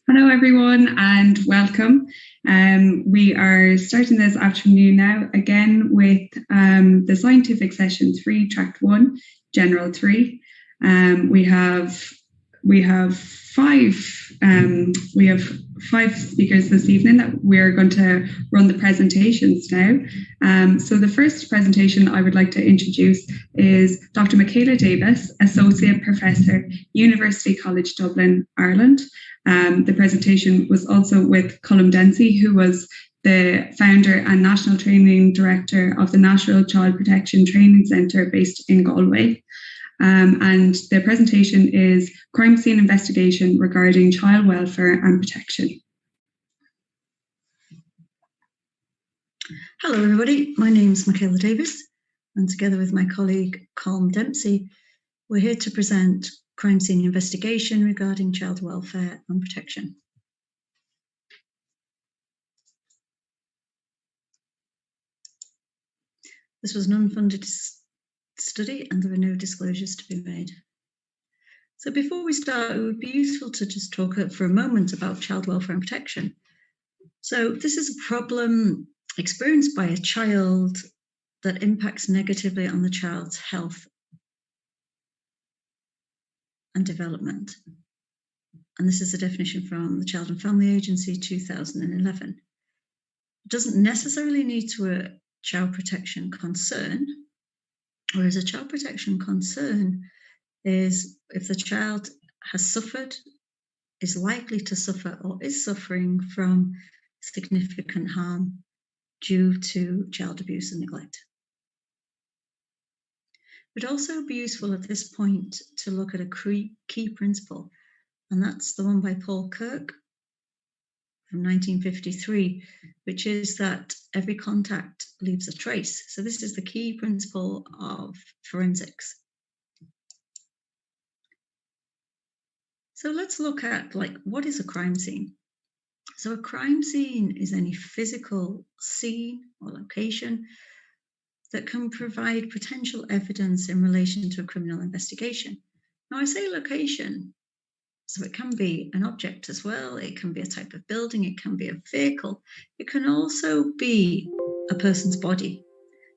Hello everyone and welcome. We are starting this afternoon now again with the scientific session 3, track 1, general 3. We have 5 speakers this evening that we're going to run the presentations now. So the first presentation I would like to introduce is Dr. MichaelaDavis, Associate Professor, University College Dublin, Ireland. The presentation was also with Colm Dempsey, who was the founder and National Training Director of the National Child Protection Training Centre based in Galway. And the presentation is Crime Scene Investigation Regarding Child Welfare and Protection. Hello everybody, my name is MichaelaDavis, and together with my colleague Colm Dempsey, we're here to present Crime Scene Investigation Regarding Child Welfare and Protection. This was an unfunded study and there are no disclosures to be made. So before we start, it would be useful to just talk for a moment about child welfare and protection. So this is a problem experienced by a child that impacts negatively on the child's health and development. And this is a definition from the Child and Family Agency 2011. It doesn't necessarily lead to a child protection concern, whereas a child protection concern is if the child has suffered, is likely to suffer, or is suffering from significant harm due to child abuse and neglect. It would also be useful at this point to look at a key principle, and that's the one by Paul Kirk from 1953, which is that every contact leaves a trace. So this is the key principle of forensics. So let's look at what is a crime scene? So a crime scene is any physical scene or location that can provide potential evidence in relation to a criminal investigation. Now I say location, so it can be an object as well, it can be a type of building, it can be a vehicle, it can also be a person's body.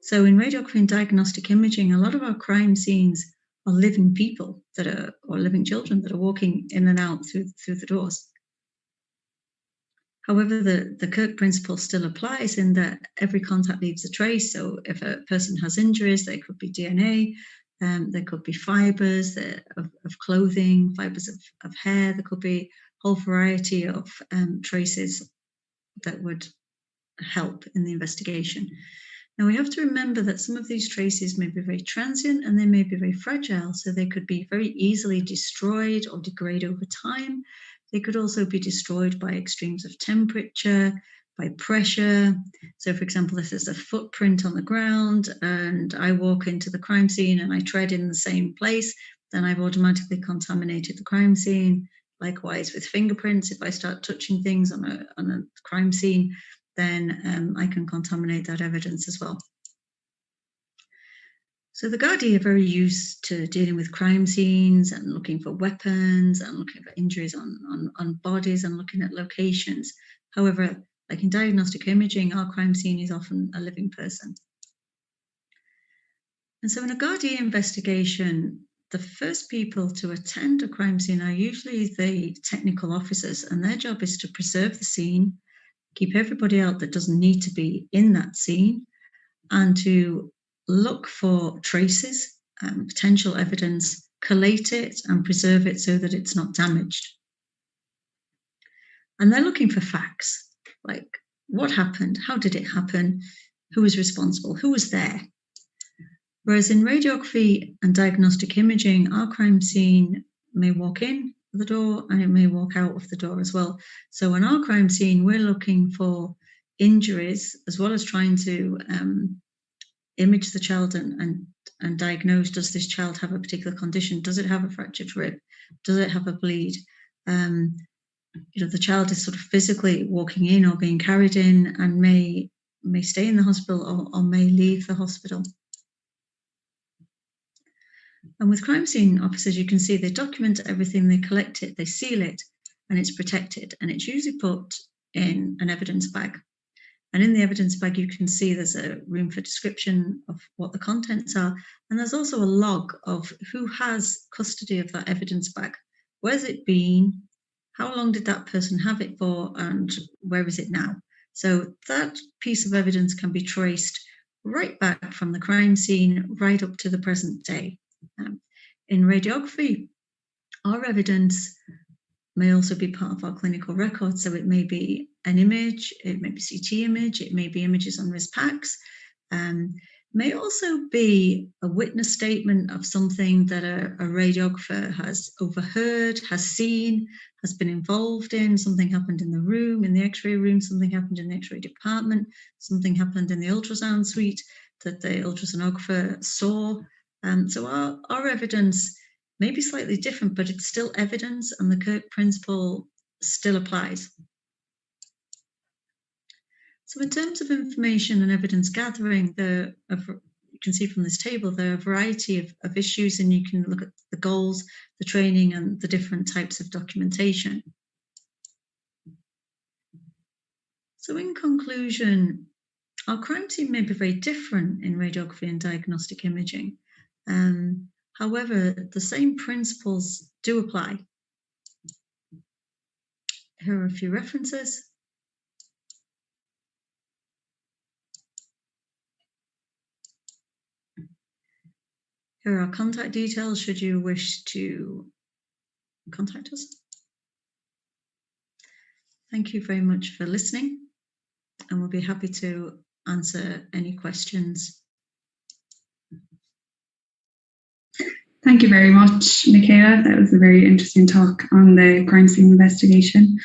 So in radiography and diagnostic imaging, a lot of our crime scenes are living people or living children that are walking in and out through the doors. However, the Kirk principle still applies in that every contact leaves a trace. So if a person has injuries, there could be DNA, there could be fibres of clothing, fibres of hair, there could be a whole variety of traces that would help in the investigation. Now, we have to remember that some of these traces may be very transient and they may be very fragile, so they could be very easily destroyed or degrade over time. They could also be destroyed by extremes of temperature, by pressure. So, for example, if there's a footprint on the ground and I walk into the crime scene and I tread in the same place, then I've automatically contaminated the crime scene. Likewise with fingerprints, if I start touching things on a crime scene, then I can contaminate that evidence as well. So the Gardaí are very used to dealing with crime scenes and looking for weapons and looking for injuries on bodies and looking at locations. However, like in diagnostic imaging, our crime scene is often a living person. And so in a Gardaí investigation, the first people to attend a crime scene are usually the technical officers, and their job is to preserve the scene, keep everybody out that doesn't need to be in that scene, and to look for traces and potential evidence, collate it and preserve it so that it's not damaged. And they're looking for facts, like what happened, how did it happen, who was responsible, who was there. Whereas in radiography and diagnostic imaging, our crime scene may walk in the door and it may walk out of the door as well. So in our crime scene, we're looking for injuries as well as trying to image the child and diagnose, does this child have a particular condition? Does it have a fractured rib? Does it have a bleed? The child is sort of physically walking in or being carried in and may stay in the hospital or may leave the hospital. And with crime scene officers, you can see they document everything, they collect it, they seal it, and it's protected. And it's usually put in an evidence bag. And in the evidence bag, you can see there's a room for description of what the contents are. And there's also a log of who has custody of that evidence bag. Where's it been? How long did that person have it for? And where is it now? So that piece of evidence can be traced right back from the crime scene right up to the present day. In radiography, our evidence may also be part of our clinical record. So it may be an image, it may be CT image, it may be images on wrist packs, may also be a witness statement of something that a radiographer has overheard, has seen, has been involved in. Something happened in the room, in the x-ray room, something happened in the x-ray department, something happened in the ultrasound suite that the ultrasonographer saw. So our evidence may be slightly different, but it's still evidence and the Kirk principle still applies. So in terms of information and evidence gathering, you can see from this table, there are a variety of issues, and you can look at the goals, the training, and the different types of documentation. So in conclusion, our crime scene may be very different in radiography and diagnostic imaging. However, the same principles do apply. Here are a few references. Here are our contact details should you wish to contact us. Thank you very much for listening, and we'll be happy to answer any questions. Thank you very much, Michaela. That was a very interesting talk on the crime scene investigation.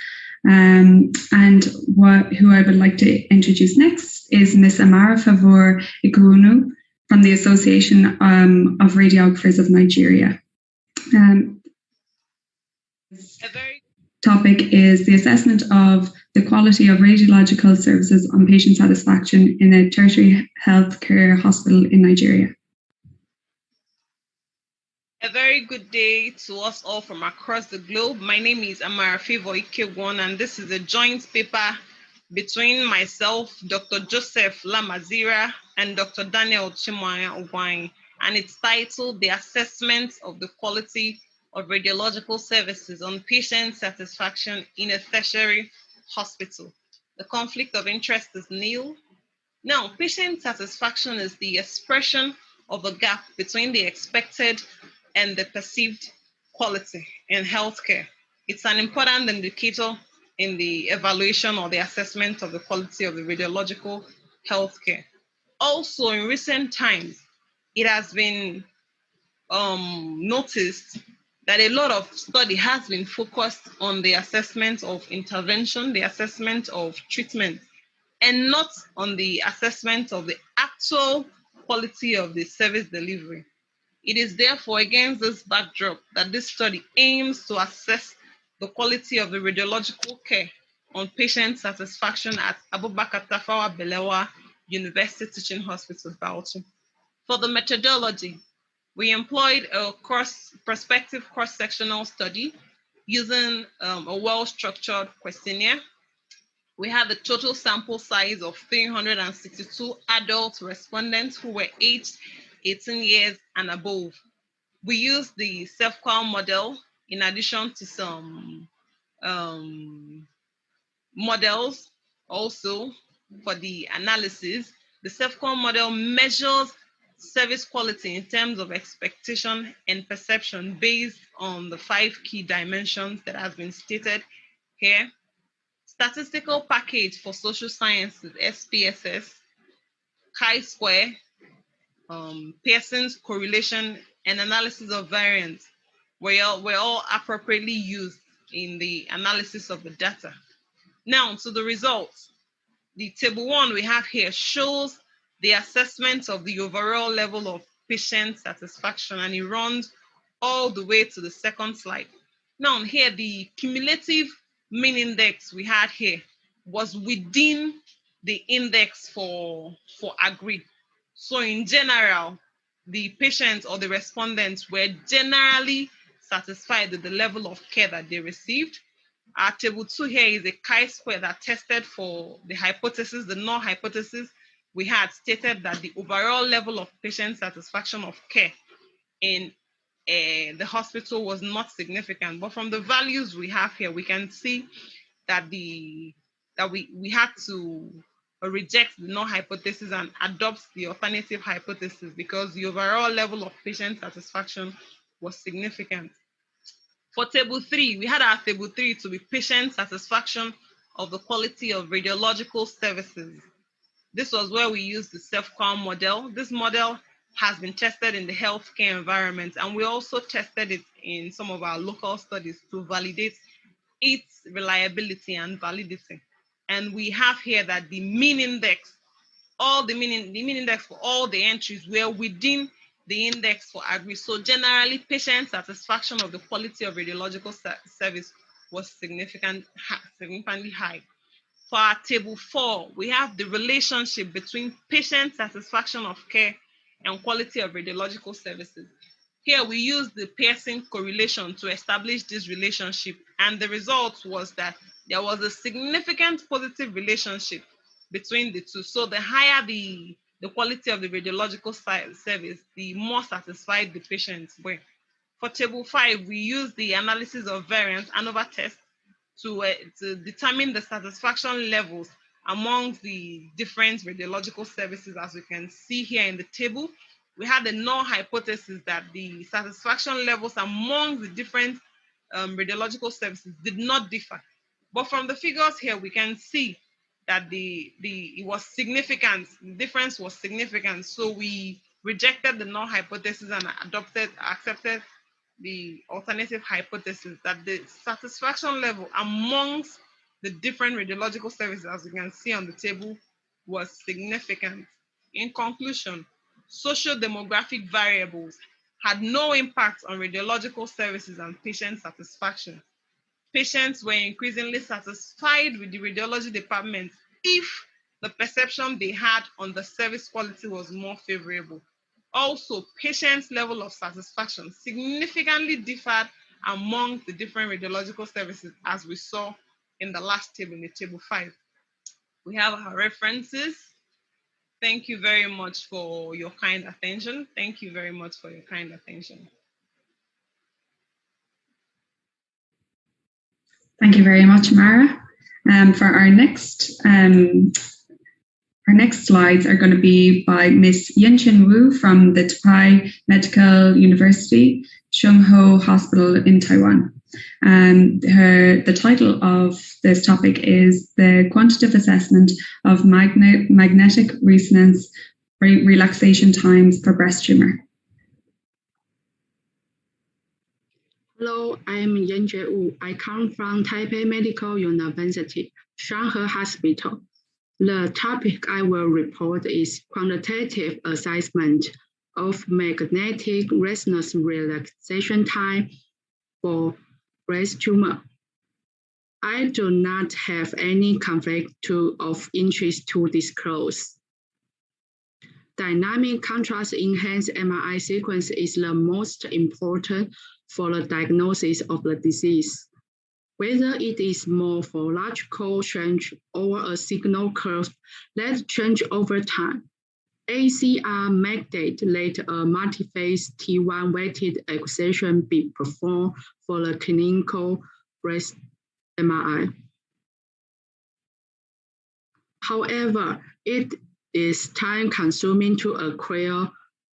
And who I would like to introduce next is Ms.Amara FavourIkegwuonu from the Association of Radiographers of Nigeria. Topic is the assessment of the quality of radiological services on patient satisfaction in a tertiary healthcare hospital in Nigeria. A very good day to us all from across the globe. My name is Amara FavourIkegwuonu, and this is a joint paper between myself, Dr. Joseph Lamazira, and Dr. Daniel Chimoya, and it's titled The Assessment of the Quality of Radiological Services on Patient Satisfaction in a Tertiary Hospital. The conflict of interest is nil. Now, patient satisfaction is the expression of a gap between the expected and the perceived quality in healthcare. It's an important indicator in the evaluation or the assessment of the quality of the radiological healthcare. Also, in recent times, it has been noticed that a lot of study has been focused on the assessment of intervention, the assessment of treatment, and not on the assessment of the actual quality of the service delivery. It is therefore against this backdrop that this study aims to assess the quality of the radiological care on patient satisfaction at Abubakar Tafawa Balewa University Teaching Hospital, Bauchi. For the methodology, we employed a prospective cross-sectional study using a well-structured questionnaire. We had the total sample size of 362 adult respondents who were aged 18 years and above. We used the self-qual model in addition to some models also for the analysis. The self-qual model measures service quality in terms of expectation and perception based on the 5 key dimensions that have been stated here. Statistical package for social sciences, SPSS, chi-square, Pearson's correlation, and analysis of variance were all appropriately used in the analysis of the data. Now, to the results. The table 1 we have here shows the assessment of the overall level of patient satisfaction, and it runs all the way to the second slide. Now, here, the cumulative mean index we had here was within the index for agree. So in general, the patients or the respondents were generally satisfied with the level of care that they received. Our table 2 here is a chi-square that tested for the hypothesis, the null hypothesis. We had stated that the overall level of patient satisfaction of care in the hospital was not significant. But from the values we have here, we can see that we had to reject the null hypothesis and adopt the alternative hypothesis because the overall level of patient satisfaction was significant. For table 3, we had our table 3 to be patient satisfaction of the quality of radiological services. This was where we used the self-qual model. This model has been tested in the healthcare environment, and we also tested it in some of our local studies to validate its reliability and validity. And we have here that the mean index, the mean index for all the entries were within the index for agree. So generally, patient satisfaction of the quality of radiological service was significantly high. For our table 4, we have the relationship between patient satisfaction of care and quality of radiological services. Here we use the Pearson correlation to establish this relationship, and the result was that there was a significant positive relationship between the two. So the higher the quality of the radiological service, the more satisfied the patients were. For table 5, we use the analysis of variance ANOVA test to determine the satisfaction levels among the different radiological services. As we can see here in the table, we had the null hypothesis that the satisfaction levels among the different radiological services did not differ. But from the figures here, we can see that it was significant. The difference was significant. So we rejected the null hypothesis and accepted the alternative hypothesis that the satisfaction level amongst the different radiological services, as you can see on the table, was significant. In conclusion, socio-demographic variables had no impact on radiological services and patient satisfaction. Patients were increasingly satisfied with the radiology department if the perception they had on the service quality was more favorable. Also, patients' level of satisfaction significantly differed among the different radiological services, as we saw in the last table, in the table 5. We have our references. Thank you very much for your kind attention. Thank you very much for your kind attention. Thank you very much, Mara. For our next slides are going to be by Ms. Yin-Chin Wu from the Taipei Medical University, Chungho Hospital in Taiwan. The title of this topic is the Quantitative Assessment of Magnetic Resonance relaxation times for breast tumor. Hello, I'm Wu. I come from Taipei Medical University, Shanghai Hospital. The topic I will report is quantitative assessment of magnetic resonance relaxation time for breast tumor. I do not have any conflict of interest to disclose. Dynamic contrast enhanced MRI sequence is the most important for the diagnosis of the disease. Whether it is morphological change or a signal curve that change over time, ACR mandate let a multi-phase T1 weighted acquisition be performed for the clinical breast MRI. However, it is time-consuming to acquire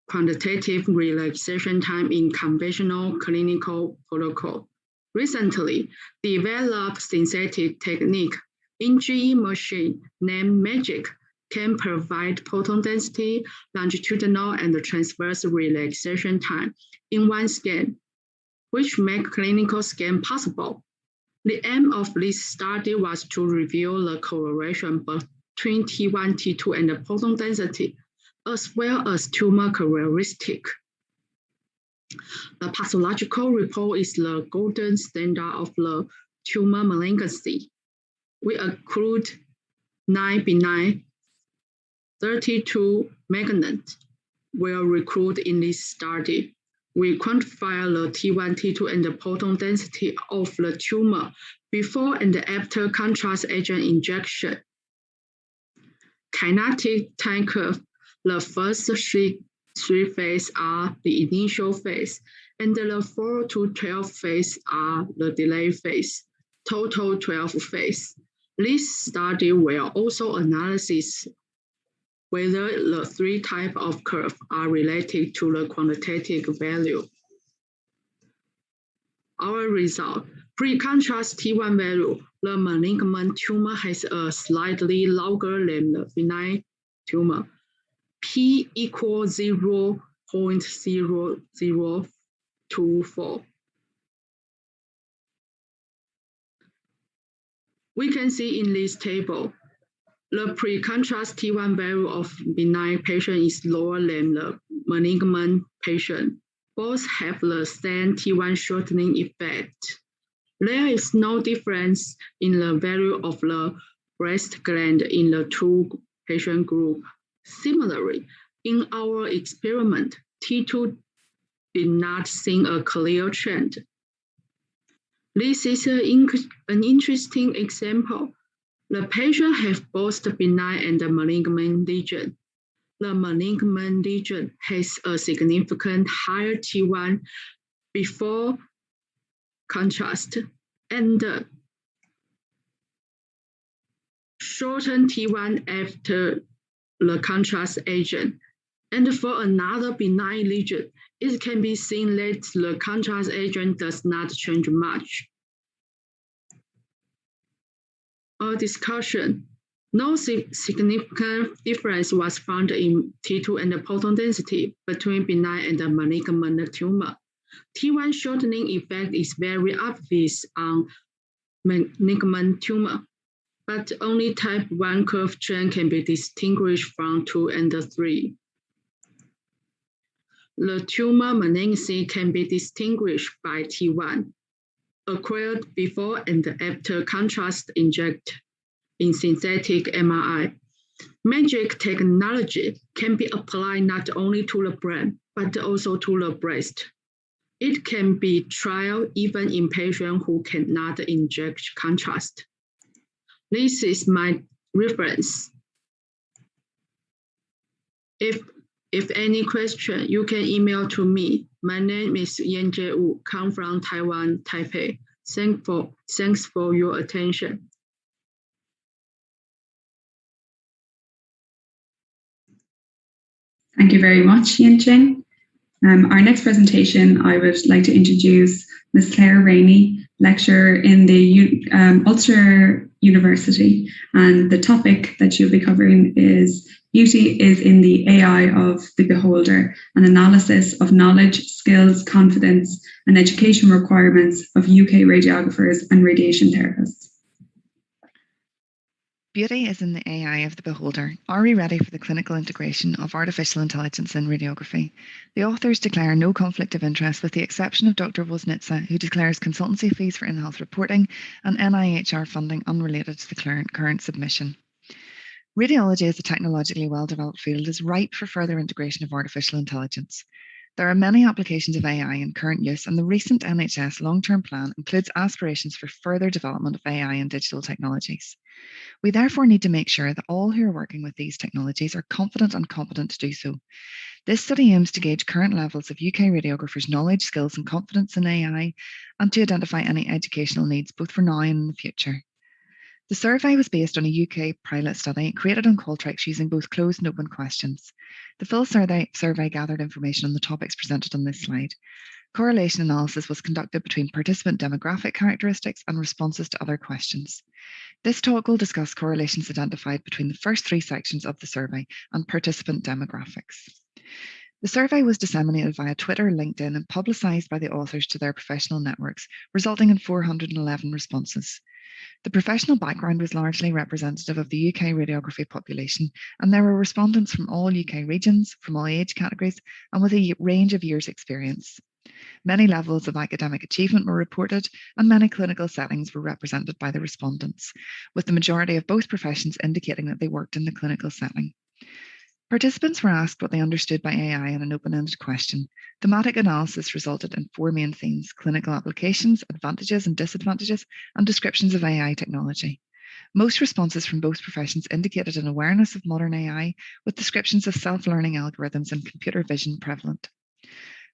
quantitative relaxation time in conventional clinical protocol. Recently developed synthetic technique in GE machine named MAGIC can provide photon density, longitudinal, and transverse relaxation time in one scan, which make clinical scan possible. The aim of this study was to reveal the correlation between T1, T2, and the photon density, as well as tumor characteristic. The pathological report is the golden standard of the tumor malignancy. We include 9 benign, 32 malignant were recruited in this study. We quantify the T1, T2, and the photon density of the tumor before and after contrast agent injection. Kinetic time curve, the first three phases are the initial phase, and the 4 to 12 phase are the delay phase, total 12 phase. This study will also analyze whether the three types of curve are related to the quantitative value. Our result, pre-contrast T1 value, the malignant tumor has a slightly longer than the benign tumor. P equals 0.0024. We can see in this table, the pre-contrast T1 value of benign patient is lower than the malignant patient. Both have the same T1 shortening effect. There is no difference in the value of the breast gland in the two patient groups. Similarly, in our experiment, T2 did not see a clear trend. This is an interesting example. The patient have both the benign and the malignant lesion. The malignant lesion has a significant higher T1 before contrast and shortened T1 after the contrast agent. And for another benign lesion, it can be seen that the contrast agent does not change much. Our discussion, no significant difference was found in T2 and the photon density between benign and the malignant tumor. T1 shortening effect is very obvious on malignant tumor, but only type 1 curve trend can be distinguished from 2 and 3. The tumor malignancy can be distinguished by T1, acquired before and after contrast inject in synthetic MRI. MAGIC technology can be applied not only to the brain, but also to the breast. It can be tried even in patients who cannot inject contrast. This is my reference. If any question, you can email to me. My name is Wu, come from Taiwan, Taipei. Thanks for your attention. Thank you very much, Yin-Cheng. Our next presentation, I would like to introduce Ms. Claire Rainey, lecturer in the Ulster University, and the topic that she'll be covering is Beauty is in the AI of the beholder, an analysis of knowledge, skills, confidence, and education requirements of UK radiographers and radiation therapists. Beauty is in the AI of the beholder. Are we ready for the clinical integration of artificial intelligence in radiography? The authors declare no conflict of interest with the exception of Dr. Woznitsa, who declares consultancy fees for in-health reporting and NIHR funding unrelated to the current submission. Radiology as a technologically well-developed field is ripe for further integration of artificial intelligence. There are many applications of AI in current use, and the recent NHS long-term plan includes aspirations for further development of AI and digital technologies. We therefore need to make sure that all who are working with these technologies are confident and competent to do so. This study aims to gauge current levels of UK radiographers' knowledge, skills, and confidence in AI, and to identify any educational needs both for now and in the future. The survey was based on a UK pilot study created on Qualtrics using both closed and open questions. The full survey gathered information on the topics presented on this slide. Correlation analysis was conducted between participant demographic characteristics and responses to other questions. This talk will discuss correlations identified between the first three sections of the survey and participant demographics. The survey was disseminated via Twitter, LinkedIn, and publicised by the authors to their professional networks, resulting in 411 responses. The professional background was largely representative of the UK radiography population, and there were respondents from all UK regions, from all age categories, and with a range of years' experience. Many levels of academic achievement were reported, and many clinical settings were represented by the respondents, with the majority of both professions indicating that they worked in the clinical setting. Participants were asked what they understood by AI in an open-ended question. Thematic analysis resulted in four main themes: clinical applications, advantages and disadvantages, and descriptions of AI technology. Most responses from both professions indicated an awareness of modern AI, with descriptions of self-learning algorithms and computer vision prevalent.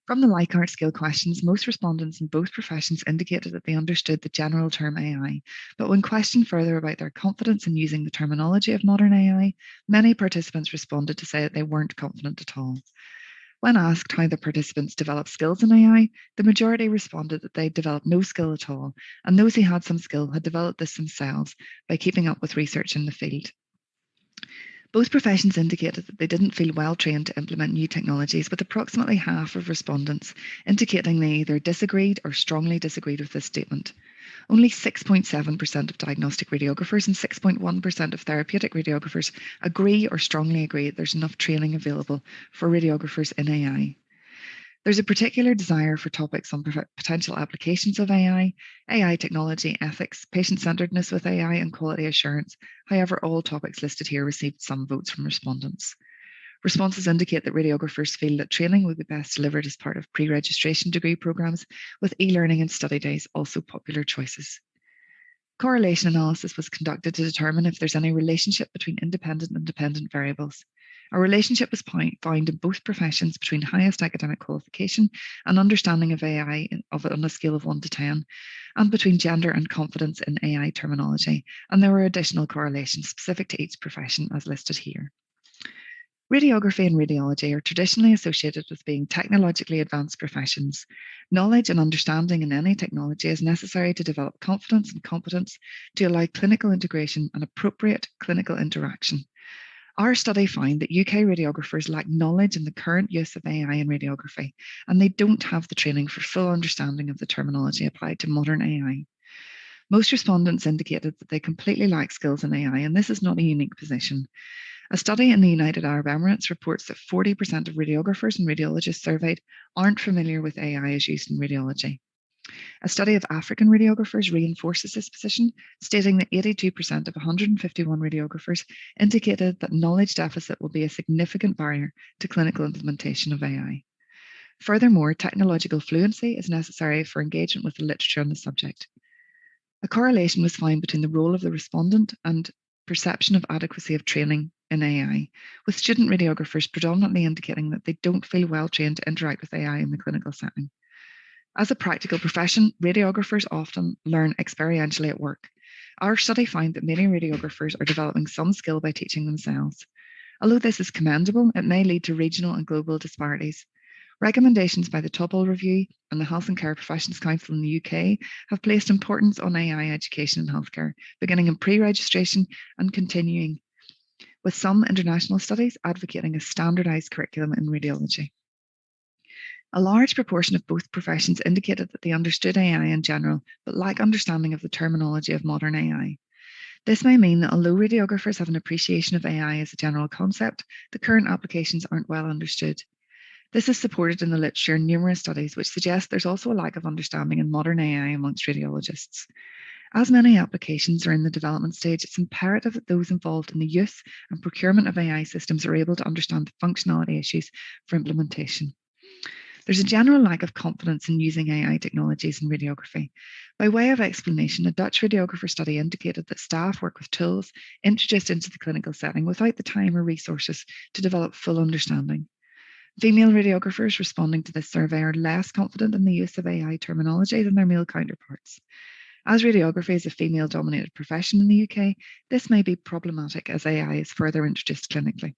From the Likert scale questions, most respondents in both professions indicated that they understood the general term AI, but when questioned further about their confidence in using the terminology of modern AI, many participants responded to say that they weren't confident at all. When asked how the participants developed skills in AI, the majority responded that they developed no skill at all, and those who had some skill had developed this themselves by keeping up with research in the field. Both professions indicated that they didn't feel well trained to implement new technologies, with approximately half of respondents indicating they either disagreed or strongly disagreed with this statement. Only 6.7% of diagnostic radiographers and 6.1% of therapeutic radiographers agree or strongly agree that there's enough training available for radiographers in AI. There's a particular desire for topics on potential applications of AI, AI technology, ethics, patient-centeredness with AI, and quality assurance. However, all topics listed here received some votes from respondents. Responses indicate that radiographers feel that training would be best delivered as part of pre-registration degree programs, with e-learning and study days also popular choices. Correlation analysis was conducted to determine if there's any relationship between independent and dependent variables. A relationship was found in both professions between highest academic qualification and understanding of AI on a scale of 1 to 10, and between gender and confidence in AI terminology, and there were additional correlations specific to each profession as listed here. Radiography and radiology are traditionally associated with being technologically advanced professions. Knowledge and understanding in any technology is necessary to develop confidence and competence to allow clinical integration and appropriate clinical interaction. Our study found that UK radiographers lack knowledge in the current use of AI in radiography, and they don't have the training for full understanding of the terminology applied to modern AI. Most respondents indicated that they completely lack skills in AI, and this is not a unique position. A study in the United Arab Emirates reports that 40% of radiographers and radiologists surveyed aren't familiar with AI as used in radiology. A study of African radiographers reinforces this position, stating that 82% of 151 radiographers indicated that knowledge deficit will be a significant barrier to clinical implementation of AI. Furthermore, technological fluency is necessary for engagement with the literature on the subject. A correlation was found between the role of the respondent and perception of adequacy of training in AI, with student radiographers predominantly indicating that they don't feel well trained to interact with AI in the clinical setting. As a practical profession, radiographers often learn experientially at work. Our study found that many radiographers are developing some skill by teaching themselves. Although this is commendable, it may lead to regional and global disparities. Recommendations by the Topol Review and the Health and Care Professions Council in the UK have placed importance on AI education in healthcare, beginning in pre-registration and continuing with some international studies advocating a standardised curriculum in radiology. A large proportion of both professions indicated that they understood AI in general, but lack understanding of the terminology of modern AI. This may mean that although radiographers have an appreciation of AI as a general concept, the current applications aren't well understood. This is supported in the literature in numerous studies which suggest there's also a lack of understanding in modern AI amongst radiologists. As many applications are in the development stage, it's imperative that those involved in the use and procurement of AI systems are able to understand the functionality issues for implementation. There's a general lack of confidence in using AI technologies in radiography. By way of explanation, a Dutch radiographer study indicated that staff work with tools introduced into the clinical setting without the time or resources to develop full understanding. Female radiographers responding to this survey are less confident in the use of AI terminology than their male counterparts. As radiography is a female-dominated profession in the UK, this may be problematic as AI is further introduced clinically.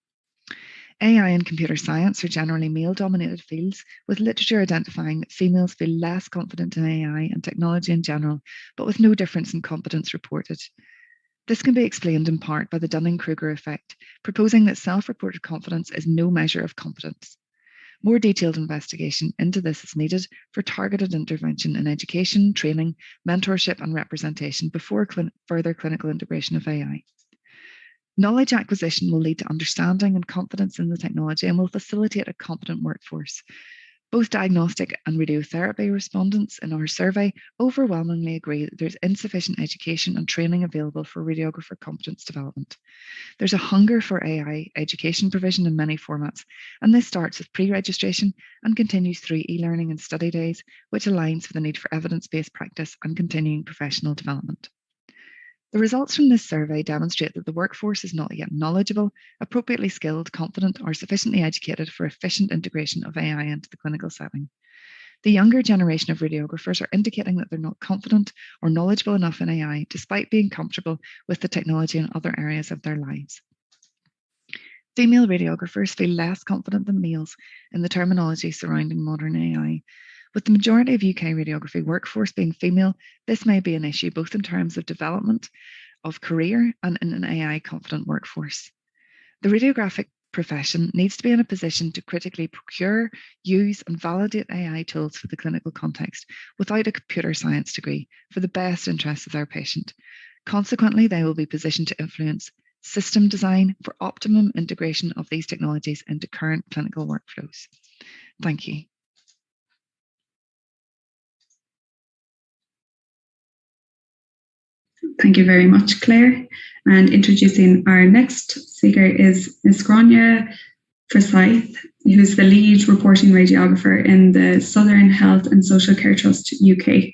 AI and computer science are generally male-dominated fields, with literature identifying that females feel less confident in AI and technology in general, but with no difference in competence reported. This can be explained in part by the Dunning-Kruger effect, proposing that self-reported confidence is no measure of competence. More detailed investigation into this is needed for targeted intervention in education, training, mentorship and representation before further clinical integration of AI. Knowledge acquisition will lead to understanding and confidence in the technology and will facilitate a competent workforce. Both diagnostic and radiotherapy respondents in our survey overwhelmingly agree that there's insufficient education and training available for radiographer competence development. There's a hunger for AI education provision in many formats, and this starts with pre-registration and continues through e-learning and study days, which aligns with the need for evidence-based practice and continuing professional development. The results from this survey demonstrate that the workforce is not yet knowledgeable, appropriately skilled, confident, or sufficiently educated for efficient integration of AI into the clinical setting. The younger generation of radiographers are indicating that they're not confident or knowledgeable enough in AI, despite being comfortable with the technology in other areas of their lives. Female radiographers feel less confident than males in the terminology surrounding modern AI. With the majority of UK radiography workforce being female, this may be an issue both in terms of development of career and in an AI confident workforce. The radiographic profession needs to be in a position to critically procure, use and validate AI tools for the clinical context without a computer science degree for the best interests of their patient. Consequently, they will be positioned to influence system design for optimum integration of these technologies into current clinical workflows. Thank you. Thank you very much, Claire. And introducing our next speaker is Ms.Amara FavourIkegwuonu, who's the lead reporting radiographer in the Southern Health and Social Care Trust UK.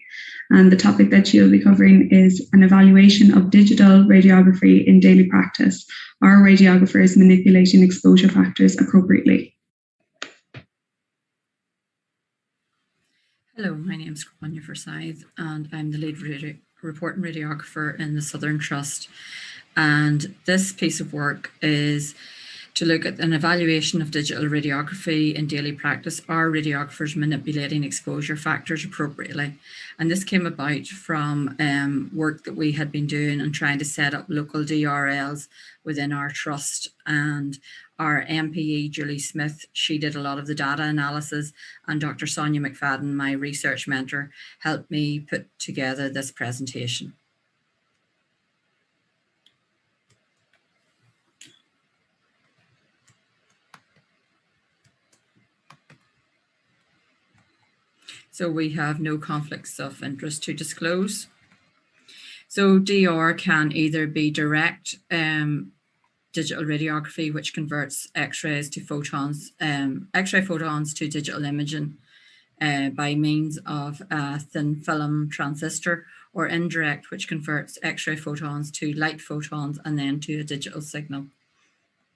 And the topic that she'll be covering is an evaluation of digital radiography in daily practice. Are radiographers manipulating exposure factors appropriately? Hello, my name is Ms.Amara FavourIkegwuonu and I'm the lead reporting radiographer in the Southern Trust. And this piece of work is to look at an evaluation of digital radiography in daily practice. Are radiographers manipulating exposure factors appropriately? And this came about from work that we had been doing and trying to set up local DRLs within our trust. And our MPE, Julie Smith, she did a lot of the data analysis, and Dr. Sonia McFadden, my research mentor, helped me put together this presentation. So we have no conflicts of interest to disclose. So DR can either be direct digital radiography, which converts X-rays to photons, X-ray photons to digital imaging by means of a thin film transistor, or indirect, which converts X-ray photons to light photons and then to a digital signal.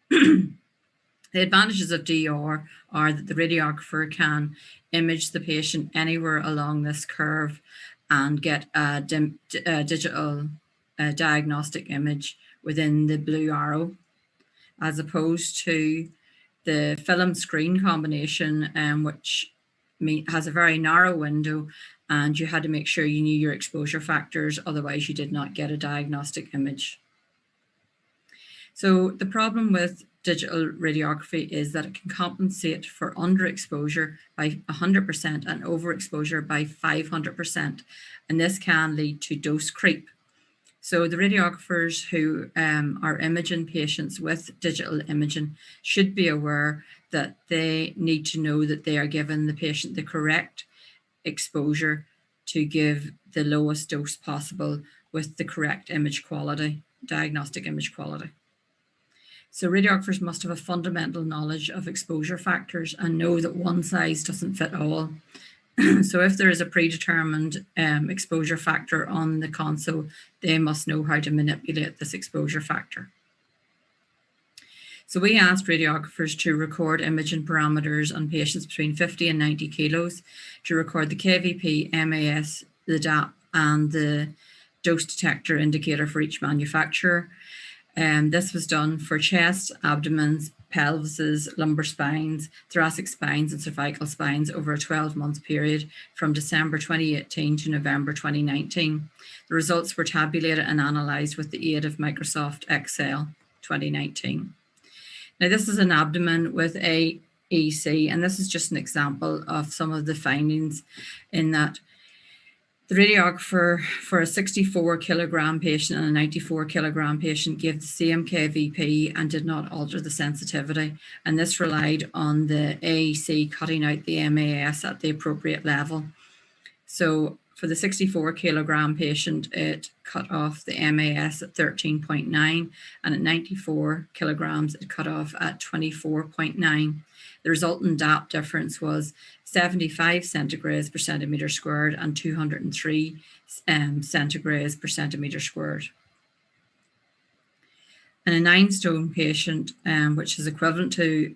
The advantages of DR are that the radiographer can image the patient anywhere along this curve and get a digital diagnostic image within the blue arrow, as opposed to the film screen combination, which has a very narrow window, and you had to make sure you knew your exposure factors, otherwise you did not get a diagnostic image. So the problem with digital radiography is that it can compensate for underexposure by 100% and overexposure by 500%. And this can lead to dose creep. So the radiographers who are imaging patients with digital imaging should be aware that they need to know that they are giving the patient the correct exposure to give the lowest dose possible with the correct image quality, diagnostic image quality. So radiographers must have a fundamental knowledge of exposure factors and know that one size doesn't fit all. So if there is a predetermined exposure factor on the console, they must know how to manipulate this exposure factor. So we asked radiographers to record imaging parameters on patients between 50 and 90 kilos, to record the KVP, MAS, the DAP, and the dose detector indicator for each manufacturer. This was done for chest, abdomens, pelvises, lumbar spines, thoracic spines, and cervical spines over a 12-month period from December 2018 to November 2019. The results were tabulated and analysed with the aid of Microsoft Excel 2019. Now, this is an abdomen with AEC, and this is just an example of some of the findings in that the radiographer for a 64 kilogram patient and a 94 kilogram patient gave the same KVP and did not alter the sensitivity. And this relied on the AEC cutting out the MAS at the appropriate level. So for the 64 kilogram patient, it cut off the MAS at 13.9, and at 94 kilograms, it cut off at 24.9. The resultant DAP difference was 75 centigrads per centimetre squared and 203 centigrads per centimetre squared. In a 9-stone patient, which is equivalent to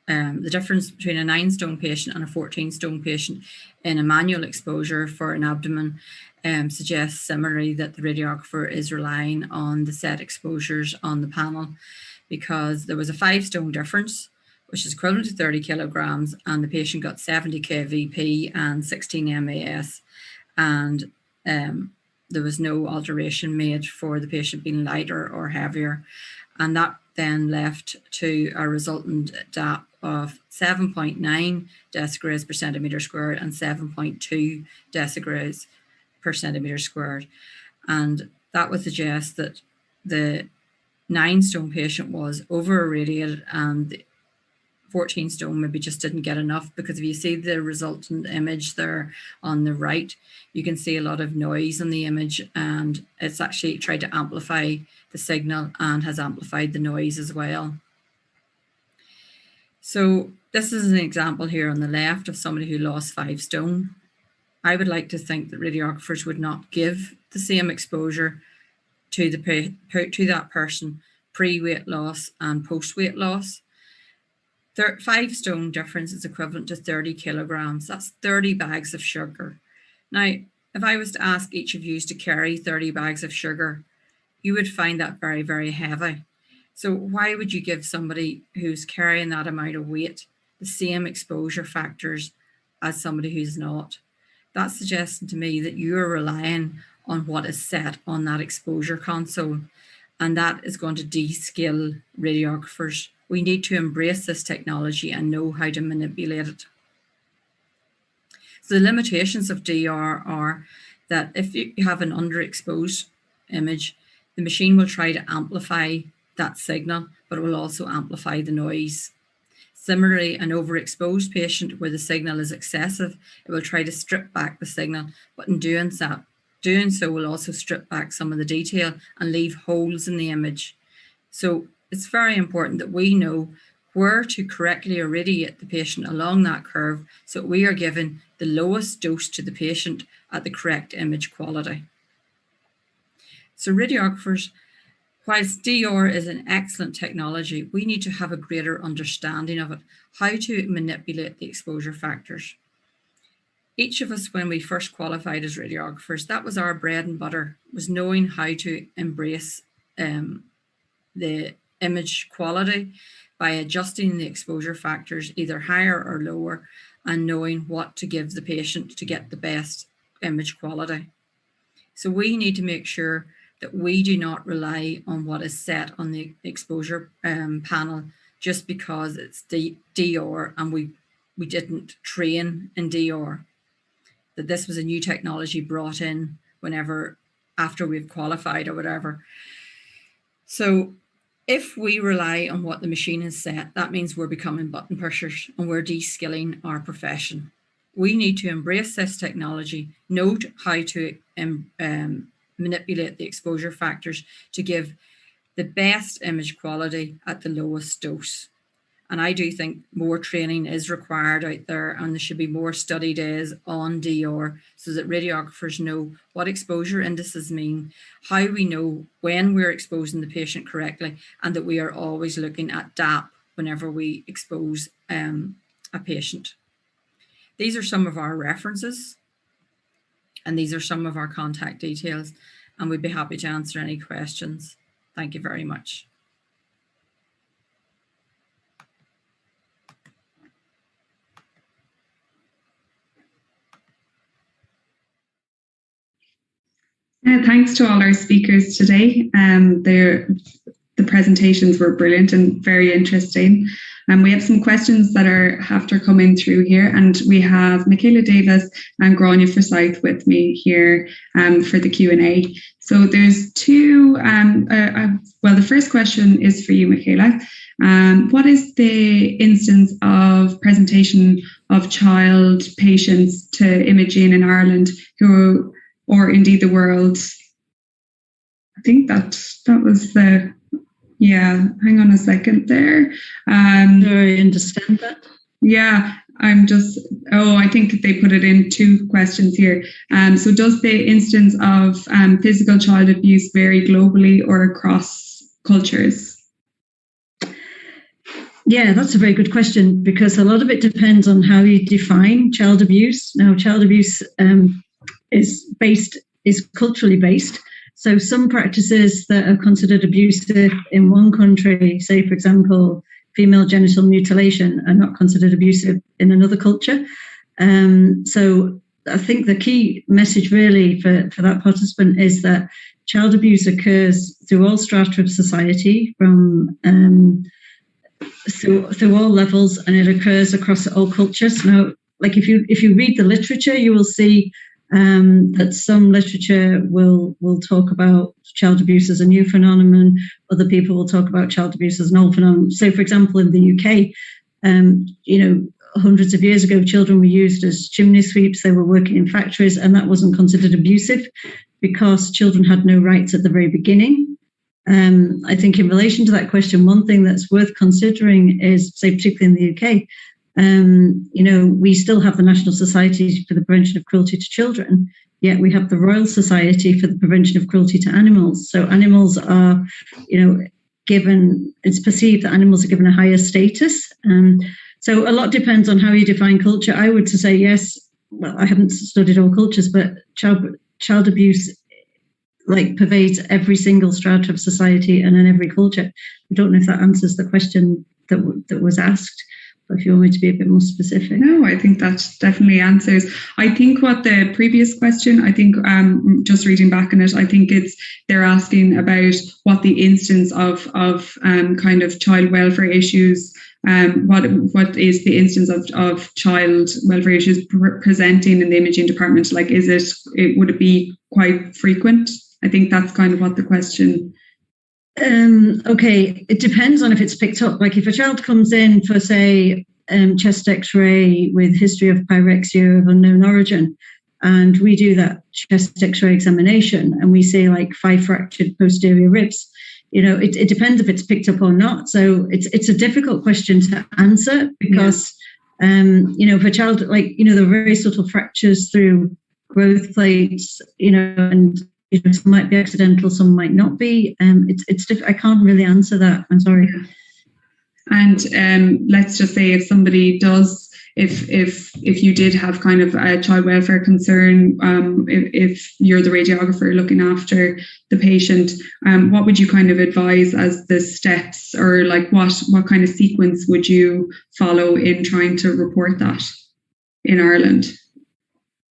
the difference between a 9-stone patient and a 14-stone patient in a manual exposure for an abdomen suggests similarly that the radiographer is relying on the set exposures on the panel, because there was a 5-stone difference, which is equivalent to 30 kilograms, and the patient got 70 kVp and 16 MAS, and there was no alteration made for the patient being lighter or heavier, and that then left to a resultant DAP of 7.9 decigrads per centimetre squared and 7.2 decigrads per centimetre squared. And that would suggest that the 9-stone patient was over-irradiated and the 14-stone maybe just didn't get enough, because if you see the resultant image there on the right, you can see a lot of noise in the image, and it's actually tried to amplify the signal and has amplified the noise as well. So this is an example here on the left of somebody who lost 5 stone. I would like to think that radiographers would not give the same exposure to that person pre-weight loss and post-weight loss. 5 stone difference is equivalent to 30 kilograms. That's 30 bags of sugar. Now, if I was to ask each of you to carry 30 bags of sugar, you would find that very, very heavy. So why would you give somebody who's carrying that amount of weight the same exposure factors as somebody who's not? That's suggesting to me that you're relying on what is set on that exposure console, and that is going to de-skill radiographers. We need to embrace this technology and know how to manipulate it. So the limitations of DR are that if you have an underexposed image, the machine will try to amplify that signal, but it will also amplify the noise. Similarly, an overexposed patient where the signal is excessive, it will try to strip back the signal, but in doing so will also strip back some of the detail and leave holes in the image. So it's very important that we know where to correctly irradiate the patient along that curve, so we are giving the lowest dose to the patient at the correct image quality. So radiographers, whilst DR is an excellent technology, we need to have a greater understanding of it, how to manipulate the exposure factors. Each of us, when we first qualified as radiographers, that was our bread and butter, was knowing how to embrace the image quality by adjusting the exposure factors either higher or lower, and knowing what to give the patient to get the best image quality. So we need to make sure that we do not rely on what is set on the exposure panel just because it's DR and we didn't train in DR. That this was a new technology brought in after we've qualified or whatever. So if we rely on what the machine has set, that means we're becoming button pushers and we're de-skilling our profession. We need to embrace this technology, know how to manipulate the exposure factors to give the best image quality at the lowest dose. And I do think more training is required out there, and there should be more study days on DR so that radiographers know what exposure indices mean, how we know when we're exposing the patient correctly, and that we are always looking at DAP whenever we expose a patient. These are some of our references, and these are some of our contact details, and we'd be happy to answer any questions. Thank you very much. Thanks to all our speakers today. The presentations were brilliant and very interesting. We have some questions that are after coming through here, and we have MichaelaDavis and Grania Forsyth with me here for the Q&A. So there's two, well, the first question is for you, Michaela. What is the instance of presentation of child patients to imaging in Ireland who, or indeed the world? I think that was the, yeah, hang on a second there. I understand that. Yeah, I think they put it in two questions here. So does the instance of physical child abuse vary globally or across cultures? Yeah, that's a very good question, because a lot of it depends on how you define child abuse. Now, child abuse is culturally based. So some practices that are considered abusive in one country, say, for example, female genital mutilation, are not considered abusive in another culture. So I think the key message really for that participant is that child abuse occurs through all strata of society, from through all levels, and it occurs across all cultures. Now, like if you read the literature, you will see that some literature will talk about child abuse as a new phenomenon. Other people will talk about child abuse as an old phenomenon. So, for example, in the UK, hundreds of years ago, children were used as chimney sweeps. They were working in factories, and that wasn't considered abusive because children had no rights at the very beginning. I think in relation to that question, one thing that's worth considering is, say, particularly in the UK, we still have the National Society for the Prevention of Cruelty to Children, yet we have the Royal Society for the Prevention of Cruelty to Animals. So animals are, it's perceived that animals are given a higher status. So a lot depends on how you define culture. I would say yes. Well, I haven't studied all cultures, but child abuse pervades every single strata of society and in every culture. I don't know if that answers the question that was asked. If you want me to be a bit more specific. No, I think that definitely answers. I think what the previous question, I think just reading back on it, I think they're asking about what the instance of kind of child welfare issues, what is the instance of child welfare issues presenting in the imaging department? Like, would it be quite frequent? I think that's kind of what the question. Okay, it depends on if it's picked up. Like if a child comes in for, say, chest x-ray with history of pyrexia of unknown origin, and we do that chest x-ray examination and we say 5 fractured posterior ribs, it depends if it's picked up or not. So it's a difficult question to answer because, for a child, there are very subtle fractures through growth plates, and some might be accidental, some might not be. I can't really answer that. I'm sorry. And let's just say if somebody does, if you did have kind of a child welfare concern, if you're the radiographer looking after the patient, what would you kind of advise as the steps, or what kind of sequence would you follow in trying to report that in Ireland?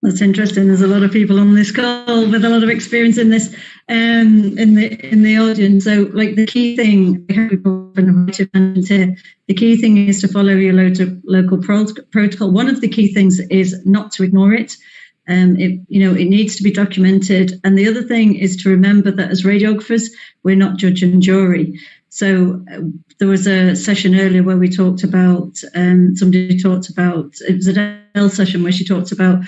That's interesting. There's a lot of people on this call with a lot of experience in this, in the audience. So, like, the key thing, the key thing is to follow your local protocol. One of the key things is not to ignore it. It needs to be documented. And the other thing is to remember that as radiographers, we're not judge and jury. So there was a session earlier where we talked about, somebody talked about, it was a Dell session where she talked about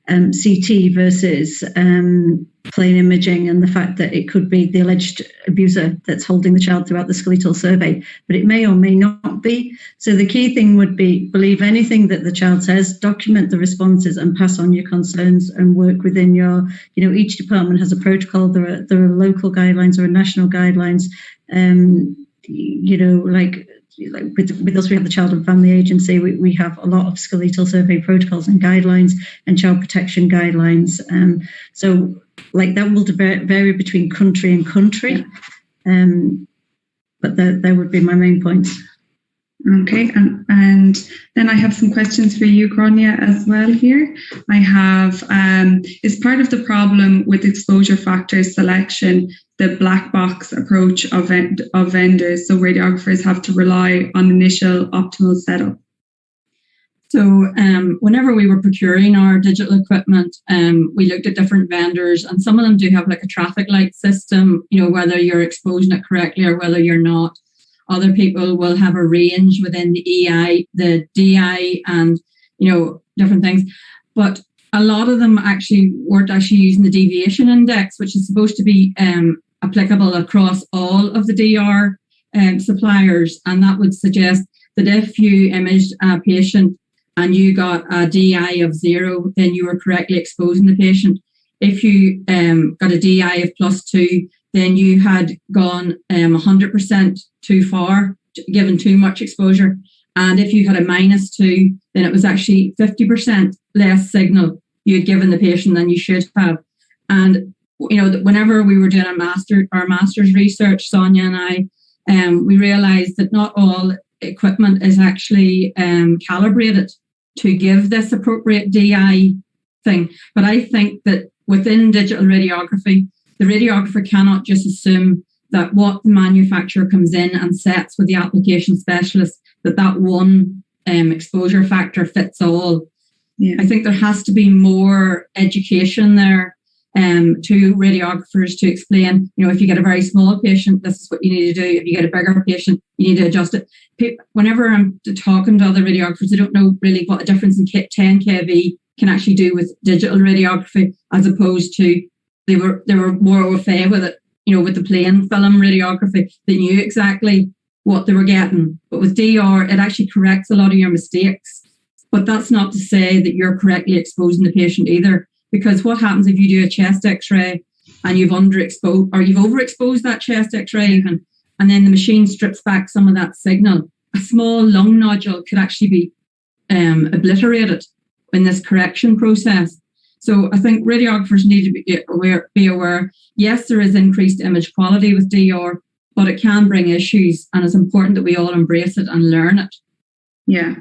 CT versus plain imaging, and the fact that it could be the alleged abuser that's holding the child throughout the skeletal survey, but it may or may not be. So the key thing would be believe anything that the child says, document the responses and pass on your concerns, and work within your, each department has a protocol. There are local guidelines or national guidelines. With us, we have the Child and Family Agency. We have a lot of skeletal survey protocols and guidelines and child protection guidelines. So that will vary between country and country. But that would be my main points. Okay, and then I have some questions for you, Grania, as well here. I have, is part of the problem with exposure factor selection the black box approach of vendors, so radiographers have to rely on initial optimal setup? So whenever we were procuring our digital equipment, we looked at different vendors, and some of them do have like a traffic light system, whether you're exposing it correctly or whether you're not. Other people will have a range within the EI, the DI, and, different things. But a lot of them weren't actually using the deviation index, which is supposed to be applicable across all of the DR suppliers. And that would suggest that if you imaged a patient and you got a DI of 0, then you were correctly exposing the patient. If you got a DI of +2, then you had gone 100% too far, given too much exposure. And if you had a -2, then it was actually 50% less signal you had given the patient than you should have. And whenever we were doing our master's research, Sonia and I, we realized that not all equipment is actually calibrated to give this appropriate DI thing. But I think that within digital radiography, the radiographer cannot just assume that what the manufacturer comes in and sets with the application specialist, that one exposure factor fits all. Yeah. I think there has to be more education there to radiographers to explain, if you get a very small patient, this is what you need to do. If you get a bigger patient, you need to adjust it. Whenever I'm talking to other radiographers, they don't know really what a difference in 10 kV can actually do with digital radiography, as opposed to they were more au fait with it, with the plain film radiography. They knew exactly what they were getting. But with DR, it actually corrects a lot of your mistakes. But that's not to say that you're correctly exposing the patient either. Because what happens if you do a chest X-ray and you've underexposed or you've overexposed that chest X-ray even, and then the machine strips back some of that signal? A small lung nodule could actually be obliterated in this correction process. So I think radiographers need to be aware. Yes, there is increased image quality with DR, but it can bring issues, and it's important that we all embrace it and learn it. Yeah.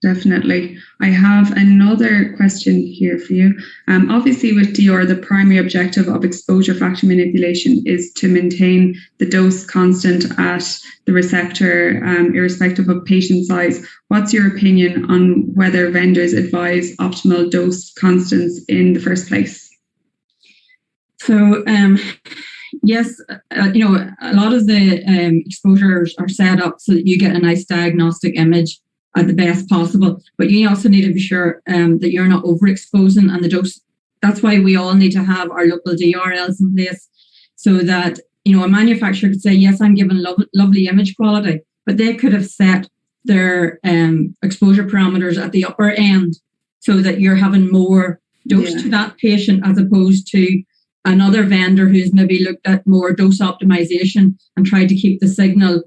Definitely. I have another question here for you. Obviously, with DR, the primary objective of exposure factor manipulation is to maintain the dose constant at the receptor, irrespective of patient size. What's your opinion on whether vendors advise optimal dose constants in the first place? So, yes, a lot of the exposures are set up so that you get a nice diagnostic image at the best possible, but you also need to be sure that you're not overexposing, and the dose. That's why we all need to have our local DRLs in place, so that a manufacturer could say, yes, I'm giving lovely image quality, but they could have set their exposure parameters at the upper end so that you're having more dose to that patient, as opposed to another vendor who's maybe looked at more dose optimization and tried to keep the signal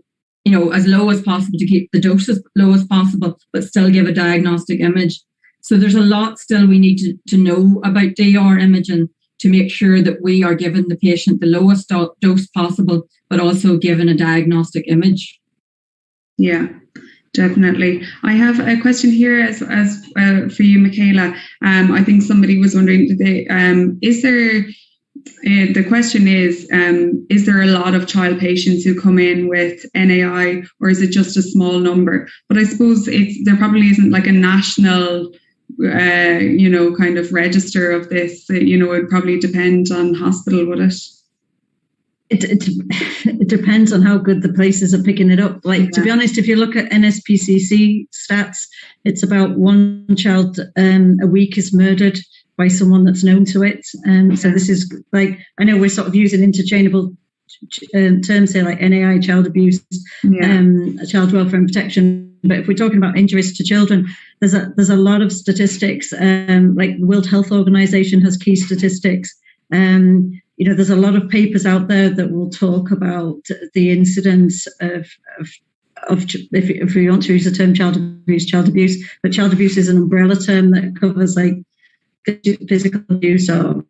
as low as possible, to keep the dose as low as possible, but still give a diagnostic image. So there's a lot still we need to know about DR imaging to make sure that we are giving the patient the lowest dose possible, but also giving a diagnostic image. Yeah. Definitely. I have a question here as for you, Michaela. I think somebody was wondering today, is there, the question is there a lot of child patients who come in with NAI, or is it just a small number? But I suppose there probably isn't like a national, kind of register of this. It probably depends on hospital, would it? It depends on how good the places are picking it up. To be honest, if you look at NSPCC stats, it's about one child a week is murdered by someone that's known to it. So this is I know we're sort of using interchangeable terms here, like NAI, child abuse, child welfare and protection. But if we're talking about injuries to children, there's a lot of statistics. Like the World Health Organization has key statistics. There's a lot of papers out there that will talk about the incidence of if we want to use the term child abuse, but child abuse is an umbrella term that covers like physical abuse or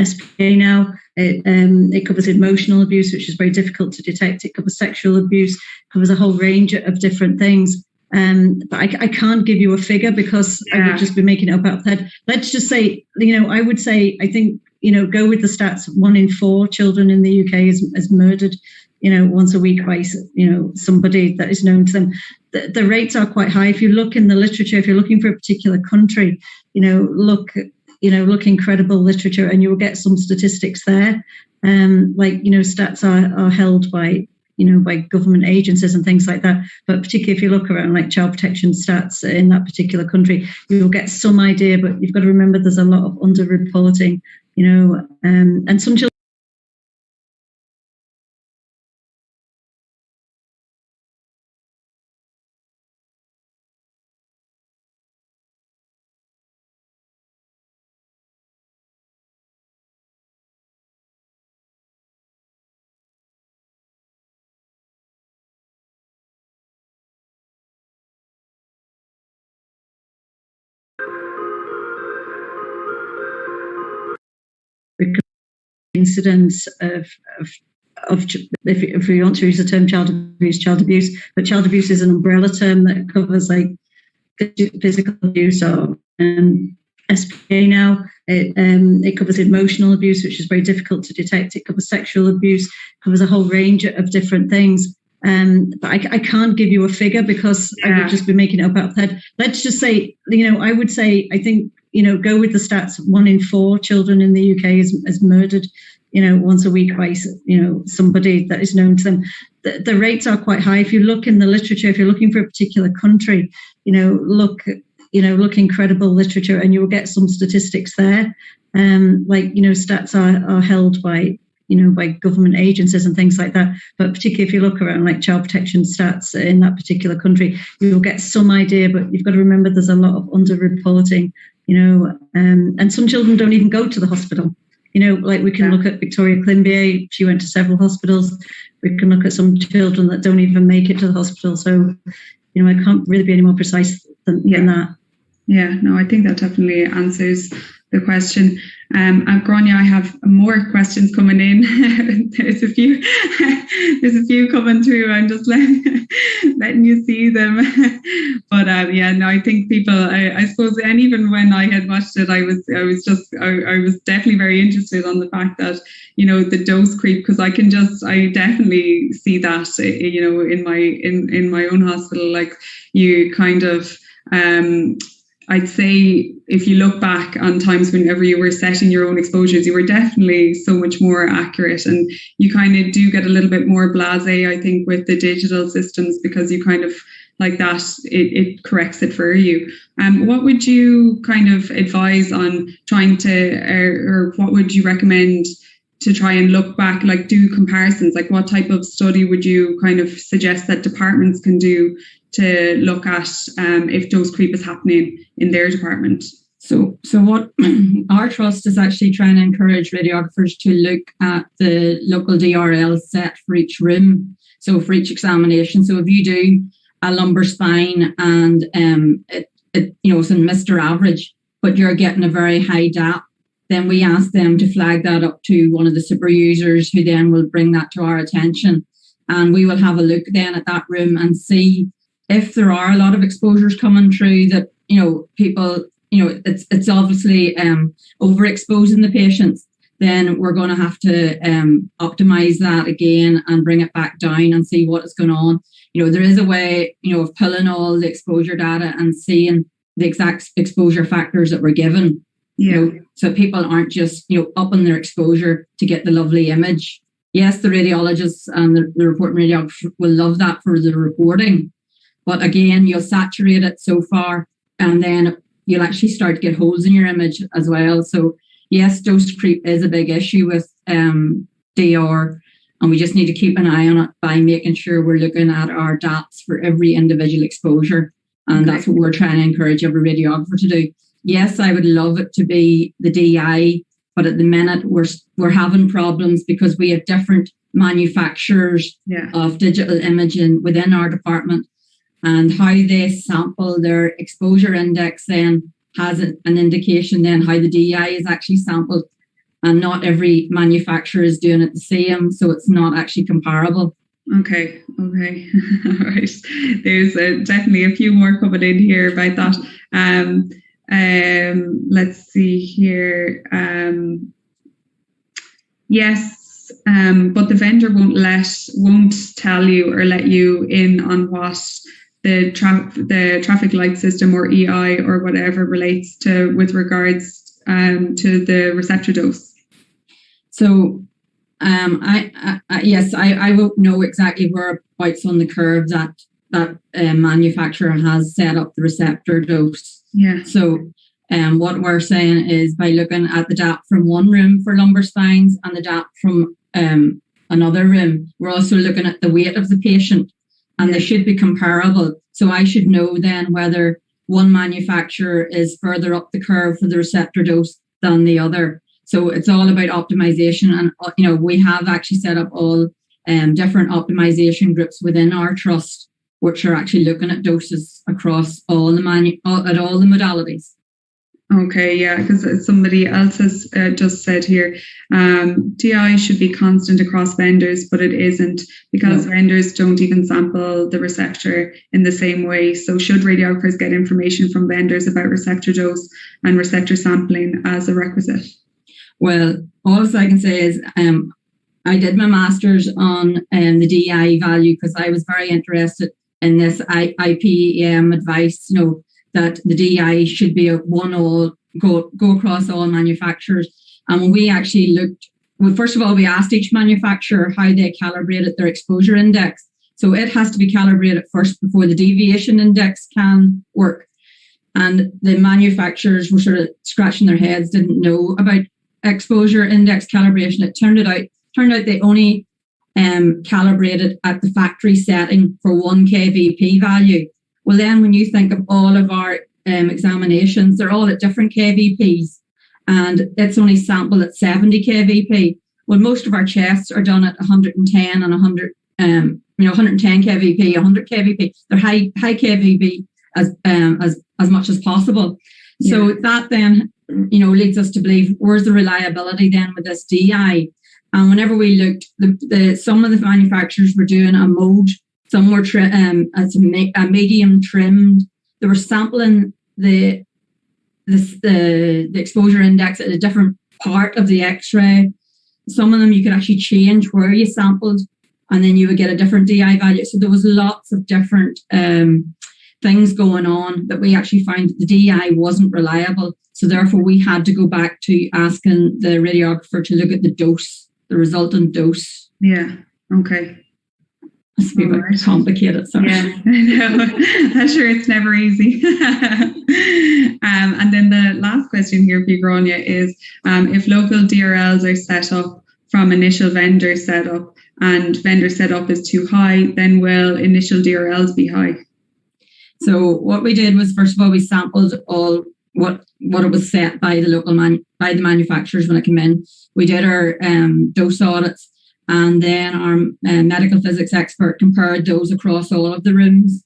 SPA now. It covers emotional abuse, which is very difficult to detect. It covers sexual abuse, covers a whole range of different things. But I can't give you a figure because I would just be making it up out of the head. Let's just say, I would say, I think, go with the stats. 1 in 4 children in the UK is murdered, once a week by, somebody that is known to them. The rates are quite high. If you look in the literature, if you're looking for a particular country, look in credible literature and you will get some statistics there. Stats are held by government agencies and things like that. But particularly if you look around like child protection stats in that particular country, you'll get some idea, but you've got to remember there's a lot of underreporting, and some children. Incidents of if we want to use the term child abuse, but child abuse is an umbrella term that covers like physical abuse or SPA now. It covers emotional abuse, which is very difficult to detect. It covers sexual abuse, covers a whole range of different things. But I can't give you a figure because I would just be making it up out of the head. Let's just say, I would say, I think, go with the stats. 1 in 4 children in the UK is murdered, once a week by, somebody that is known to them. The rates are quite high. If you look in the literature, if you're looking for a particular country, look in credible literature and you will get some statistics there. Stats are held by government agencies and things like that. But particularly if you look around like child protection stats in that particular country, you'll get some idea, but you've got to remember there's a lot of underreporting, and some children don't even go to the hospital. We can look at Victoria Climbier, she went to several hospitals. We can look at some children that don't even make it to the hospital. So, I can't really be any more precise than that. Yeah, no, I think that definitely answers the question. Grania, I have more questions coming in. There's a few coming through. I'm just letting you see them. But I think people, I suppose, and even when I had watched it, I was definitely very interested on the fact that, the dose creep, because I definitely see that, in my own hospital, like you kind of, I'd say if you look back on times whenever you were setting your own exposures, you were definitely so much more accurate, and you kind of do get a little bit more blasé, I think, with the digital systems, because you kind of like that, it corrects it for you. What would you kind of advise on trying to, or what would you recommend to try and look back, like do comparisons? Like what type of study would you kind of suggest that departments can do to look at if dose creep is happening in their department? So what our trust is actually trying to encourage radiographers to look at the local DRL set for each room. So for each examination. So if you do a lumbar spine and it's in Mr. Average, but you're getting a very high DAP, then we ask them to flag that up to one of the super users, who then will bring that to our attention. And we will have a look then at that room and see if there are a lot of exposures coming through that, people, it's obviously overexposing the patients, then we're going to have to optimize that again and bring it back down and see what is going on. There is a way, of pulling all the exposure data and seeing the exact exposure factors that we're given. So people aren't just, upping their exposure to get the lovely image. Yes, the radiologists and the reporting radiographers will love that for the reporting. But again, you'll saturate it so far, and then you'll actually start to get holes in your image as well. So yes, dose creep is a big issue with DR, and we just need to keep an eye on it by making sure we're looking at our DAPs for every individual exposure. And that's what we're trying to encourage every radiographer to do. Yes, I would love it to be the DI, but at the minute we're having problems because we have different manufacturers of digital imaging within our department, and how they sample their exposure index then has an indication then how the DI is actually sampled, and not every manufacturer is doing it the same, so it's not actually comparable. Okay. All right. There's definitely a few more coming in here about that. Let's see here. Yes, but the vendor won't tell you or let you in on what the traffic light system or EI or whatever relates to with regards to the receptor dose. So I won't know exactly whereabouts on the curve that manufacturer has set up the receptor dose. Yeah. So what we're saying is by looking at the DAP from one room for lumbar spines and the DAP from another room, we're also looking at the weight of the patient, and they should be comparable. So I should know then whether one manufacturer is further up the curve for the receptor dose than the other. So it's all about optimization, and we have actually set up all different optimization groups within our trust, which are actually looking at doses across all the modalities. Okay, yeah, because somebody else has just said here, DI should be constant across vendors, but it isn't, because vendors don't even sample the receptor in the same way. So should radiographers get information from vendors about receptor dose and receptor sampling as a requisite? Well, all I can say is I did my master's on the DI value because I was very interested in this IPEM advice, that the DI should be a one-all, go across all manufacturers. And when we actually looked, well, first of all, we asked each manufacturer how they calibrated their exposure index. So it has to be calibrated first before the deviation index can work. And the manufacturers were sort of scratching their heads, didn't know about exposure index calibration. It turned out they only calibrated at the factory setting for 1 kVp value. Well, then when you think of all of our examinations, they're all at different kVps, and it's only sampled at 70 kVp. Well, most of our chests are done at 110 and 100, 110 kVp, 100 kVp. They're high kVp as much as possible. Yeah. So that then, leads us to believe, where's the reliability then with this DI? And whenever we looked, some of the manufacturers were doing a mode. Some were as a medium trimmed. They were sampling the exposure index at a different part of the X-ray. Some of them you could actually change where you sampled, and then you would get a different DI value. So there was lots of different things going on that we actually found that the DI wasn't reliable. So therefore, we had to go back to asking the radiographer to look at the dose, the resultant dose. Yeah. Okay. It's a bit complicated, sorry. Yeah, I know. I'm sure it's never easy. And then the last question here for you, Gráinne, is if local DRLs are set up from initial vendor setup and vendor setup is too high, then will initial DRLs be high? So what we did was, first of all, we sampled all what it was set by the local by the manufacturers when it came in. We did our dose audits. And then our medical physics expert compared those across all of the rooms,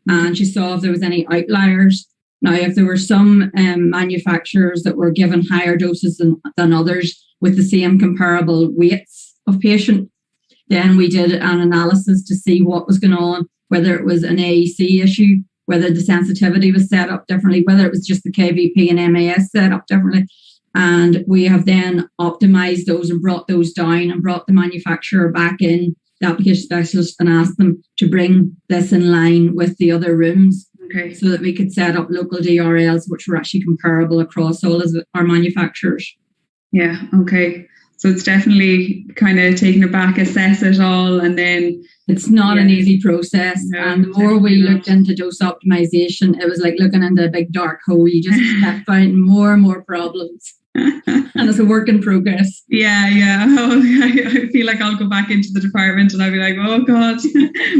and she saw if there was any outliers. Now, if there were some manufacturers that were given higher doses than others with the same comparable weights of patient, then we did an analysis to see what was going on whether it was an AEC issue, whether the sensitivity was set up differently, whether it was just the KVP and MAS set up differently. And we have then optimized those and brought those down and brought the manufacturer back in, the application specialist, and asked them to bring this in line with the other rooms. Okay. So that we could set up local DRLs, which were actually comparable across all of our manufacturers. Yeah, okay. So it's definitely kind of taking it back, assess it all, and then... It's not an easy process. No, and the more we looked into dose optimization, it was like looking into a big dark hole. You just kept finding more and more problems. And it's a work in progress. Yeah. Oh, I feel like I'll go back into the department and I'll be like, oh God,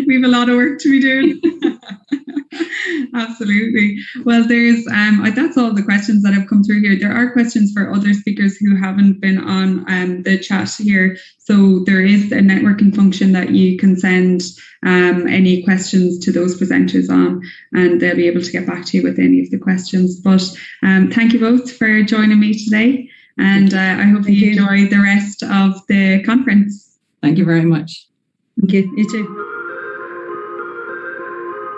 we have a lot of work to be doing. Absolutely. Well, there's that's all the questions that have come through here. There are questions for other speakers who haven't been on the chat here. So there is a networking function that you can send any questions to those presenters on, and they'll be able to get back to you with any of the questions. But thank you both for joining me today, and I hope you enjoy the rest of the conference. Thank you very much. Thank you. You too.